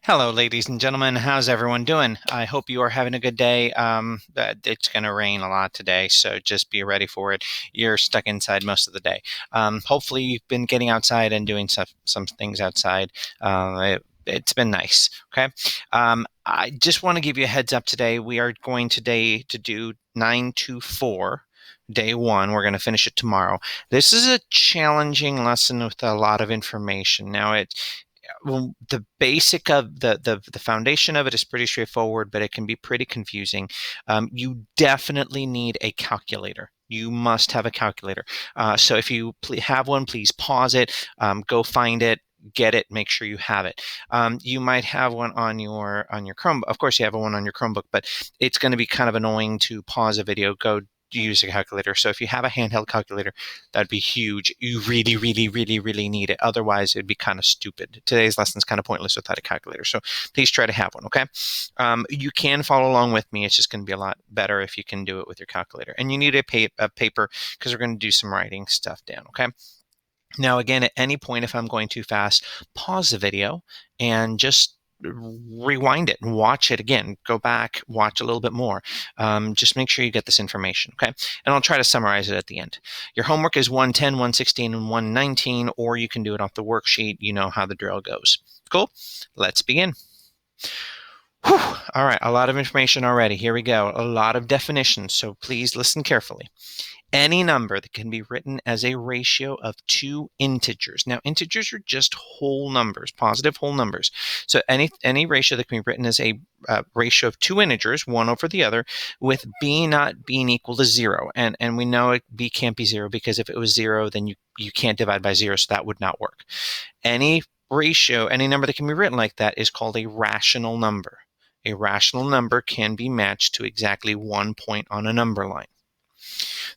Hello, ladies and gentlemen. How's everyone doing? I hope you are having a good day. It's going to rain a lot today, so just be ready for it. You're stuck inside most of the day. Hopefully, you've been getting outside and doing some things outside. It's been nice. Okay. I just want to give you a heads up today. We are going today to do 924. Day one. We're going to finish it tomorrow. This is a challenging lesson with a lot of information. Now, well, the basic of the foundation of it is pretty straightforward, but it can be pretty confusing. You definitely need a calculator. You must have a calculator. So if you have one, please pause it, go find it, get it, make sure you have it. You might have one on your Chromebook. Of course, you have one on your Chromebook, but it's going to be kind of annoying to pause a video, go use a calculator. So if you have a handheld calculator, that'd be huge. You really, really, really, really need it. Otherwise, it'd be kind of stupid. Today's lesson is kind of pointless without a calculator. So please try to have one, okay? You can follow along with me. It's just going to be a lot better if you can do it with your calculator. And you need a paper because we're going to do some writing stuff down, okay? Now, again, at any point, if I'm going too fast, pause the video and just rewind it and watch it again. Go back, watch a little bit more. Just make sure you get this information, okay? And I'll try to summarize it at the end. Your homework is 110, 116, and 119, or you can do it off the worksheet. You know how the drill goes. Cool? Let's begin. Whew. All right, a lot of information already. Here we go. A lot of definitions, so please listen carefully. Any number that can be written as a ratio of two integers. Now, integers are just whole numbers, positive whole numbers. So any ratio that can be written as a ratio of two integers, one over the other, with b not being equal to 0. And we know b can't be 0 because if it was 0, then you can't divide by 0, so that would not work. Any ratio, any number that can be written like that is called a rational number. A rational number can be matched to exactly 1 point on a number line.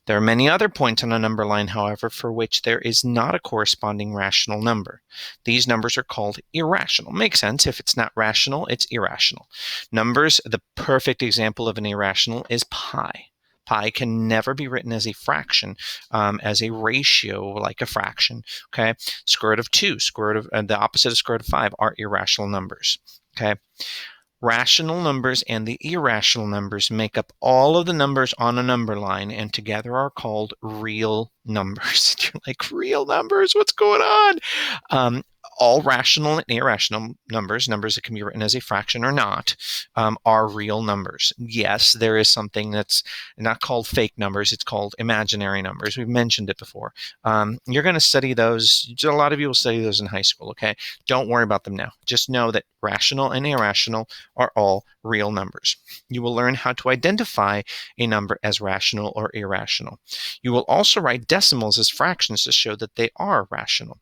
There are many other points on a number line, however, for which there is not a corresponding rational number. These numbers are called irrational. Makes sense. If it's not rational, it's irrational. Numbers, the perfect example of an irrational is pi. Pi can never be written as a fraction, as a ratio like a fraction. Okay, square root of 2, the opposite of square root of 5 are irrational numbers. Okay. Rational numbers and the irrational numbers make up all of the numbers on a number line and together are called real numbers. You're like, real numbers? What's going on? All rational and irrational numbers that can be written as a fraction or not, are real numbers. Yes, there is something that's not called fake numbers. It's called imaginary numbers. We've mentioned it before. You're going to study those. A lot of you will study those in high school, okay? Don't worry about them now. Just know that rational and irrational are all real numbers. You will learn how to identify a number as rational or irrational. You will also write decimals as fractions to show that they are rational.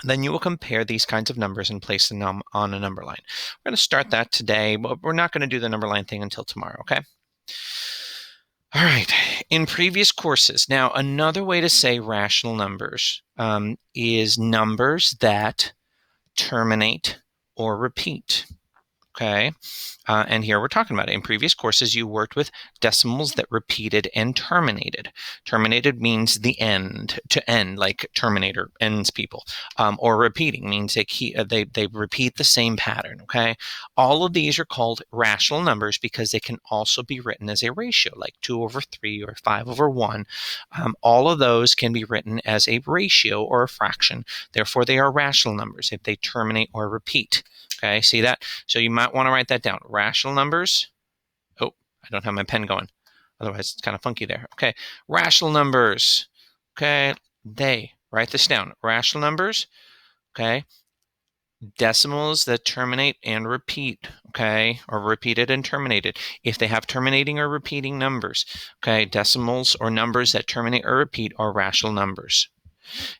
Then you will compare these kinds of numbers and place them on a number line. We're going to start that today, but we're not going to do the number line thing until tomorrow, okay? All right. In previous courses, now another way to say rational numbers is numbers that terminate or repeat. Okay, and here we're talking about it. In previous courses, you worked with decimals that repeated and terminated. Terminated means the end, to end, like Terminator ends people. Or repeating means they repeat the same pattern, okay? All of these are called rational numbers because they can also be written as a ratio, like 2 over 3 or 5 over 1. All of those can be written as a ratio or a fraction. Therefore, they are rational numbers if they terminate or repeat. Okay, see that? So you might want to write that down. Rational numbers. Oh, I don't have my pen going. Otherwise, it's kind of funky there. Okay, rational numbers. Okay, write this down. Rational numbers. Okay, decimals that terminate and repeat. Okay, or repeated and terminated. If they have terminating or repeating numbers. Okay, decimals or numbers that terminate or repeat are rational numbers.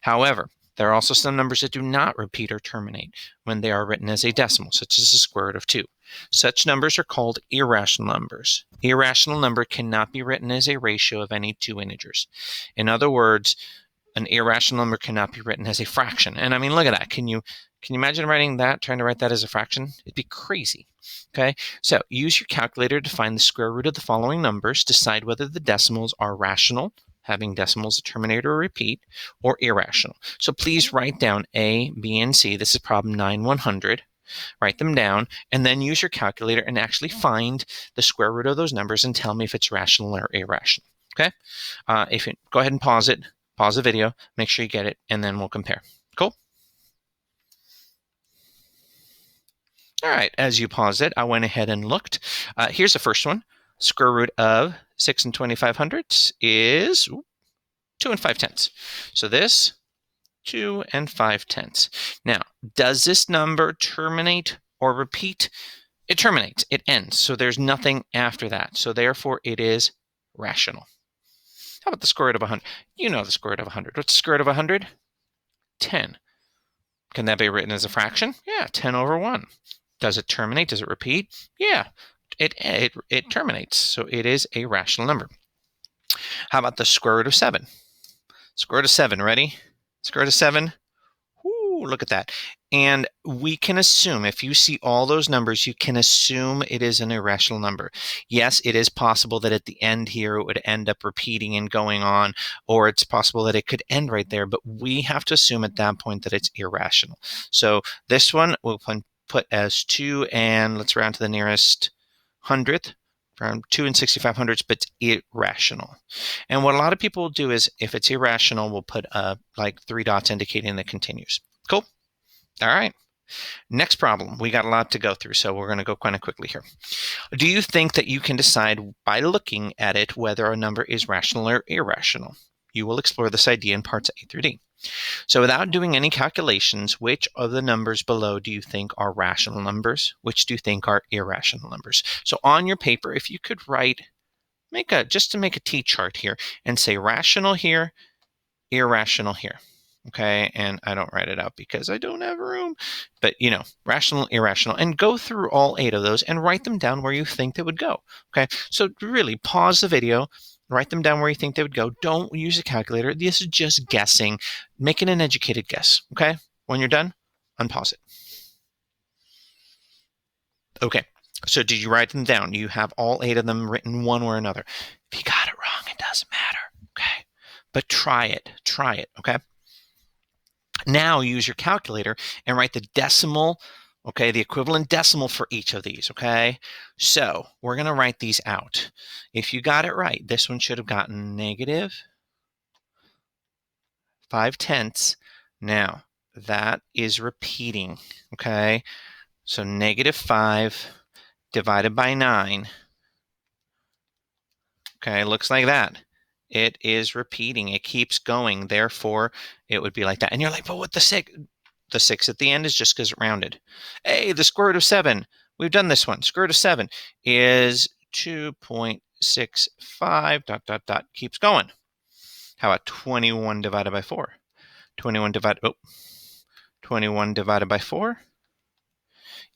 However, there are also some numbers that do not repeat or terminate when they are written as a decimal, such as the square root of 2. Such numbers are called irrational numbers. Irrational number cannot be written as a ratio of any two integers. In other words, an irrational number cannot be written as a fraction. And I mean, look at that. Can you imagine trying to write that as a fraction? It'd be crazy. Okay, so use your calculator to find the square root of the following numbers. Decide whether the decimals are rational, having decimals that terminate or repeat, or irrational. So please write down A, B, and C. This is problem 9-100. Write them down, and then use your calculator and actually find the square root of those numbers and tell me if it's rational or irrational. Okay? Go ahead and pause it. Pause the video. Make sure you get it, and then we'll compare. Cool? All right. As you pause it, I went ahead and looked. Here's the first one. Square root of 6 and 25/100 is 2 and 5/10. So this, 2 and 5/10. Now, does this number terminate or repeat? It terminates. It ends. So there's nothing after that. So therefore, it is rational. How about the square root of 100? You know the square root of 100. What's the square root of 100? 10. Can that be written as a fraction? Yeah, 10 over 1. Does it terminate? Does it repeat? Yeah, it terminates. So it is a rational number. How about the square root of 7? Square root of 7, ready? Square root of 7. Ooh, look at that. And we can assume, if you see all those numbers, you can assume it is an irrational number. Yes, it is possible that at the end here it would end up repeating and going on, or it's possible that it could end right there, but we have to assume at that point that it's irrational. So this one we'll put as 2, and let's round to the nearest hundredth, around 2 and 65/100, but it's irrational. And what a lot of people will do is, if it's irrational, we'll put like 3 dots indicating that it continues. Cool? All right. Next problem. We got a lot to go through, so we're going to go kind of quickly here. Do you think that you can decide by looking at it whether a number is rational or irrational? You will explore this idea in parts A through D. So without doing any calculations, which of the numbers below do you think are rational numbers? Which do you think are irrational numbers? So on your paper, if you could write, just to make a T-chart here and say rational here, irrational here. Okay, and I don't write it out because I don't have room, but rational, irrational, and go through all 8 of those and write them down where you think they would go. Okay, so really pause the video, write them down where you think they would go. Don't use a calculator. This is just guessing, making an educated guess. Okay, when you're done, unpause it. Okay, so did you write them down? You have all 8 of them written one way or another. If you got it wrong, it doesn't matter. Okay, but try it. Okay. Now use your calculator and write the decimal, okay, the equivalent decimal for each of these, okay? So we're going to write these out. If you got it right, this one should have gotten negative 5/10. Now, that is repeating, okay? So negative 5 divided by 9, okay, looks like that. It is repeating. It keeps going. Therefore, it would be like that. And you're like, but what the 6? The 6 at the end is just because it rounded. Hey, the square root of 7. We've done this one. Square root of 7 is 2.65, ... Keeps going. How about 21 divided by 4? 21 divided by 4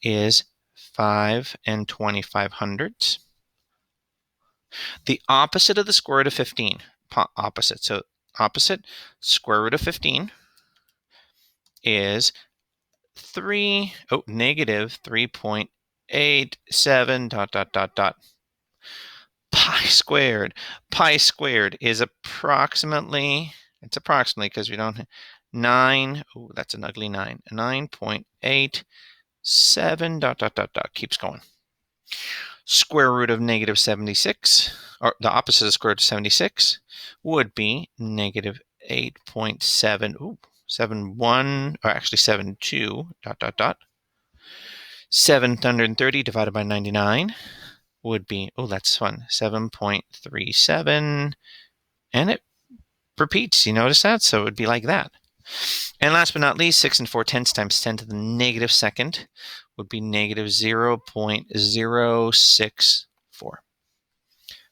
is 5 and 25/100. The opposite of the square root of 15. Opposite. So opposite, square root of 15 is negative 3.87 ... Pi squared. Pi squared is approximately, it's approximately because we don't, 9, oh, that's an ugly 9, 9.87 ... Keeps going. Square root of negative 76, or the opposite of square root of 76, would be negative 8.71, or actually 72, ... 730 divided by 99 would be, oh, that's fun, 7.37, and it repeats. You notice that? So it would be like that. And last but not least, 6 and 4/10 times 10 to the negative second would be negative 0.064.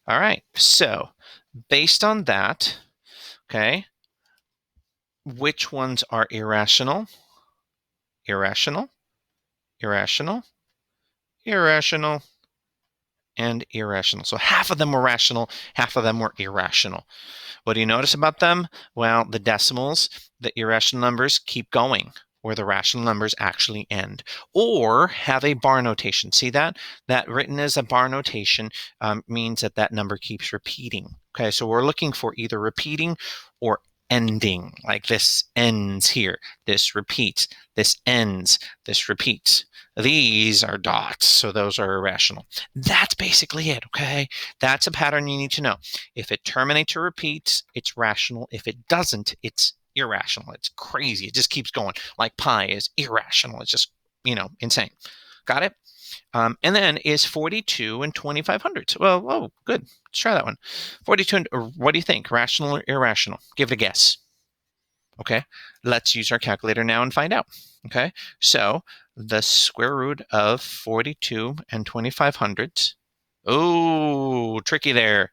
All right, so based on that, okay, which ones are irrational? Irrational, irrational, irrational, and irrational. So half of them were rational, half of them were irrational. What do you notice about them? Well, the decimals, the irrational numbers keep going, where the rational numbers actually end, or have a bar notation. See that? That written as a bar notation means that that number keeps repeating. Okay, so we're looking for either repeating or ending, like this ends here, this repeats, this ends, this repeats. These are dots, so those are irrational. That's basically it, okay? That's a pattern you need to know. If it terminates or repeats, it's rational. If it doesn't, it's irrational. It's crazy. It just keeps going. Like pi is irrational. It's just, insane. Got it? And then is 42 and 25 hundredths. Well, oh, good. Let's try that one. 42, what do you think? Rational or irrational? Give it a guess. Okay, let's use our calculator now and find out. Okay, so the square root of 42 and 25 hundredths. Oh, tricky there.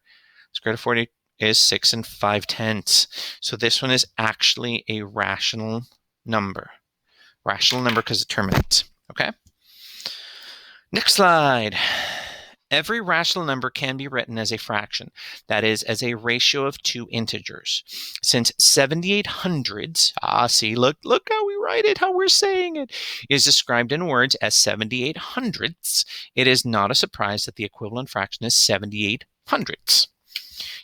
Square root of 40 is 6 and 5/10. So this one is actually a rational number. Rational number because it terminates. Okay. Next slide. Every rational number can be written as a fraction, that is, as a ratio of two integers. Since 78 hundredths, see, look how we write it, how we're saying it, is described in words as 78 hundredths, it is not a surprise that the equivalent fraction is 78 hundredths.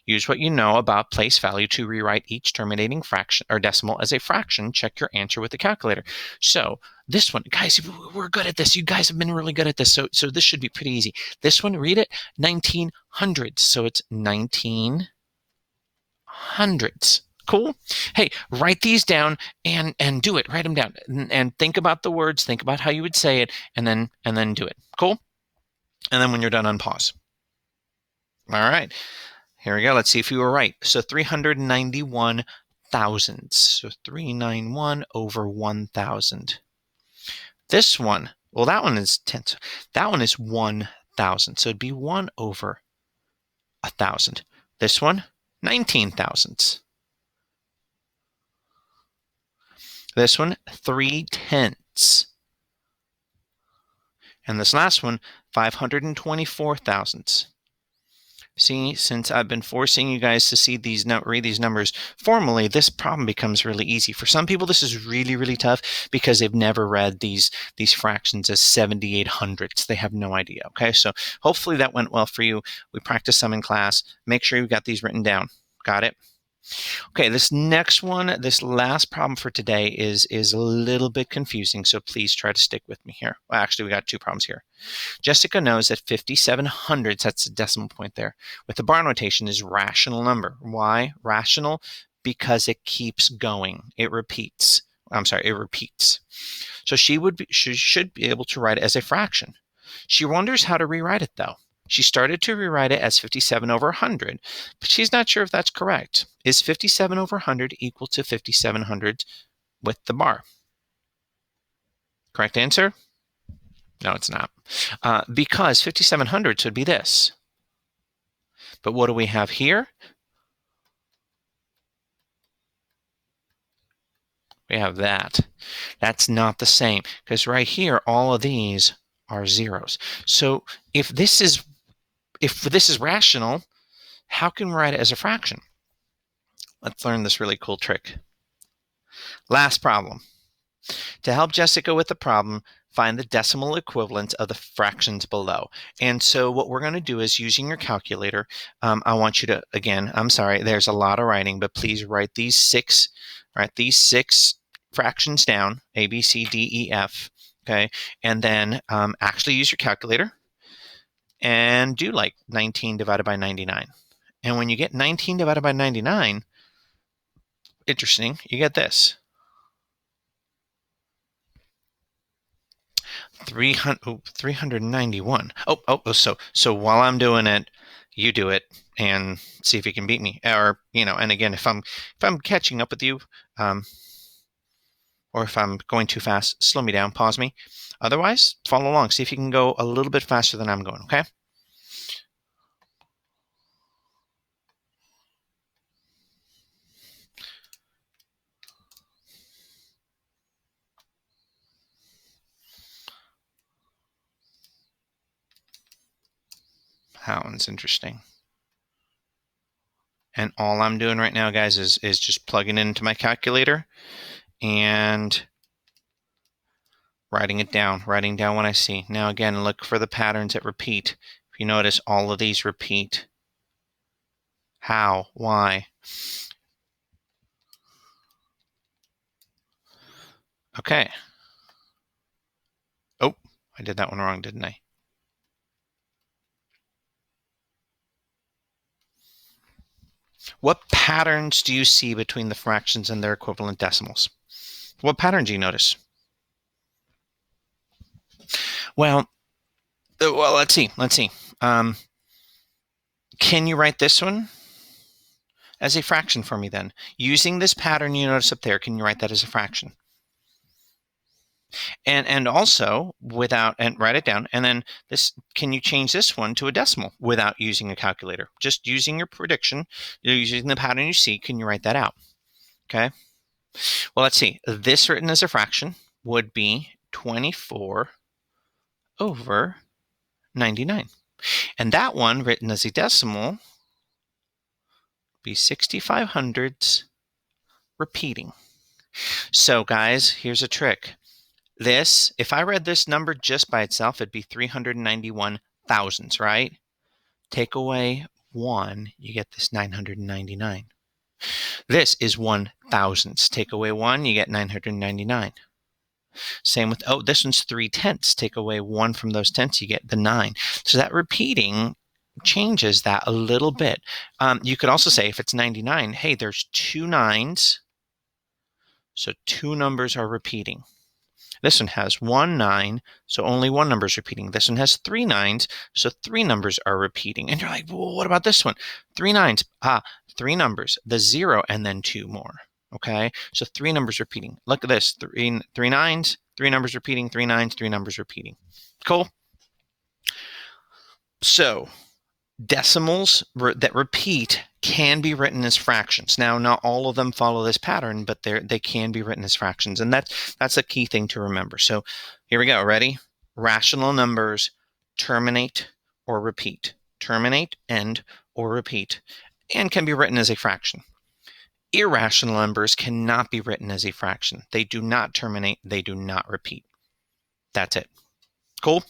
Use what you know about place value to rewrite each terminating fraction or decimal as a fraction. Check your answer with the calculator. So this one, guys, we're good at this. You guys have been really good at this. So this should be pretty easy. This one, read it, 19 hundredths. So it's 19 hundredths. Cool. Hey, write these down and do it. Write them down and think about the words. Think about how you would say it, and then do it. Cool. And then when you're done, unpause. All right. Here we go. Let's see if you were right. So 391 thousandths. So 391 over 1,000. This one, well, that one is tenths. That one is 1,000. So it'd be 1 over 1,000. This one, 19 thousandths. This one, 3/10. And this last one, 524 thousandths. See, since I've been forcing you guys to read these numbers formally, this problem becomes really easy. For some people, this is really, really tough because they've never read these fractions as 78 hundredths. They have no idea. Okay, so hopefully that went well for you. We practiced some in class. Make sure you got these written down. Got it? Okay, this next one, this last problem for today is a little bit confusing, so please try to stick with me here. Well, actually, we got two problems here. Jessica knows that 57 hundredths, that's a decimal point there, with the bar notation is rational number. Why? Rational because it keeps going. It repeats. It repeats. So she should be able to write it as a fraction. She wonders how to rewrite it, though. She started to rewrite it as 57 over 100, but she's not sure if that's correct. Is 57 over 100 equal to 5700 with the bar? Correct answer? No, it's not. Because 5700 would be this. But what do we have here? We have that. That's not the same, because right here, all of these are zeros. So if this is rational, how can we write it as a fraction? Let's learn this really cool trick. Last problem. To help Jessica with the problem, find the decimal equivalents of the fractions below. And so what we're going to do is, using your calculator, I want you to, again, I'm sorry, there's a lot of writing, but please write these six fractions down, A, B, C, D, E, F, okay? And then actually use your calculator and do like 19 divided by 99. And when you get 19 divided by 99, interesting, you get this. 391. So while I'm doing it, you do it and see if you can beat me. Or, and again, if I'm catching up with you, or if I'm going too fast, slow me down, pause me. Otherwise, follow along. See if you can go a little bit faster than I'm going, okay? That one's interesting. And all I'm doing right now, guys, is just plugging it into my calculator and writing down what I see. Now, again, look for the patterns that repeat. If you notice, all of these repeat. How? Why? Okay. Oh, I did that one wrong, didn't I? What patterns do you see between the fractions and their equivalent decimals? What pattern do you notice? Well, let's see. Let's see. Can you write this one as a fraction for me then? Using this pattern you notice up there, can you write that as a fraction? And also without, and write it down, and then this, can you change this one to a decimal without using a calculator? Just using your prediction, using the pattern you see, can you write that out? Okay. Well, let's see. This written as a fraction would be 24 over 99. And that one written as a decimal would be 65 hundredths repeating. So guys, here's a trick. This, if I read this number just by itself, it'd be 391 thousandths, right? Take away 1, you get this 999. This is 1 thousandths. Take away 1, you get 999. Same with, oh, this one's 3 tenths. Take away 1 from those tenths, you get the 9. So that repeating changes that a little bit. You could also say if it's 99, hey, there's 2 nines, so 2 numbers are repeating. This one has 1 9, so only 1 number is repeating. This one has 3 nines, so 3 numbers are repeating. And you're like, well, what about this one? 3 nines, 3 numbers, the 0 and then 2 more. Okay, so 3 numbers repeating. Look at this, three nines, 3 numbers repeating, 3 nines, 3 numbers repeating. Cool. So decimals that repeat can be written as fractions. Now, not all of them follow this pattern, but they can be written as fractions, and that's a key thing to remember. So here we go. Ready? Rational numbers terminate or repeat. Terminate, end, or repeat, and can be written as a fraction. Irrational numbers cannot be written as a fraction. They do not terminate. They do not repeat. That's it. Cool?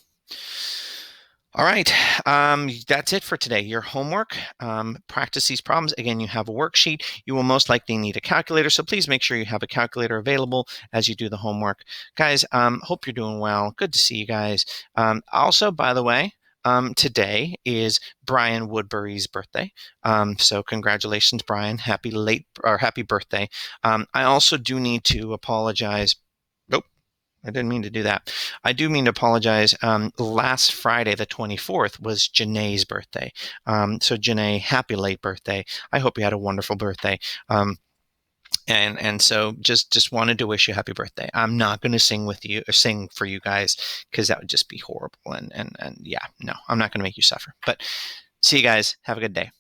All right, that's it for today. Your homework, practice these problems. Again, you have a worksheet. You will most likely need a calculator, so please make sure you have a calculator available as you do the homework. Guys, hope you're doing well. Good to see you guys. Also, by the way, today is Brian Woodbury's birthday. So congratulations, Brian. Happy birthday. I also do need to apologize. I didn't mean to do that. I do mean to apologize. Last Friday, the 24th, was Janae's birthday. So Janae, happy late birthday. I hope you had a wonderful birthday. And so just wanted to wish you a happy birthday. I'm not going to sing for you guys, because that would just be horrible. And yeah, no, I'm not going to make you suffer. But see you guys. Have a good day.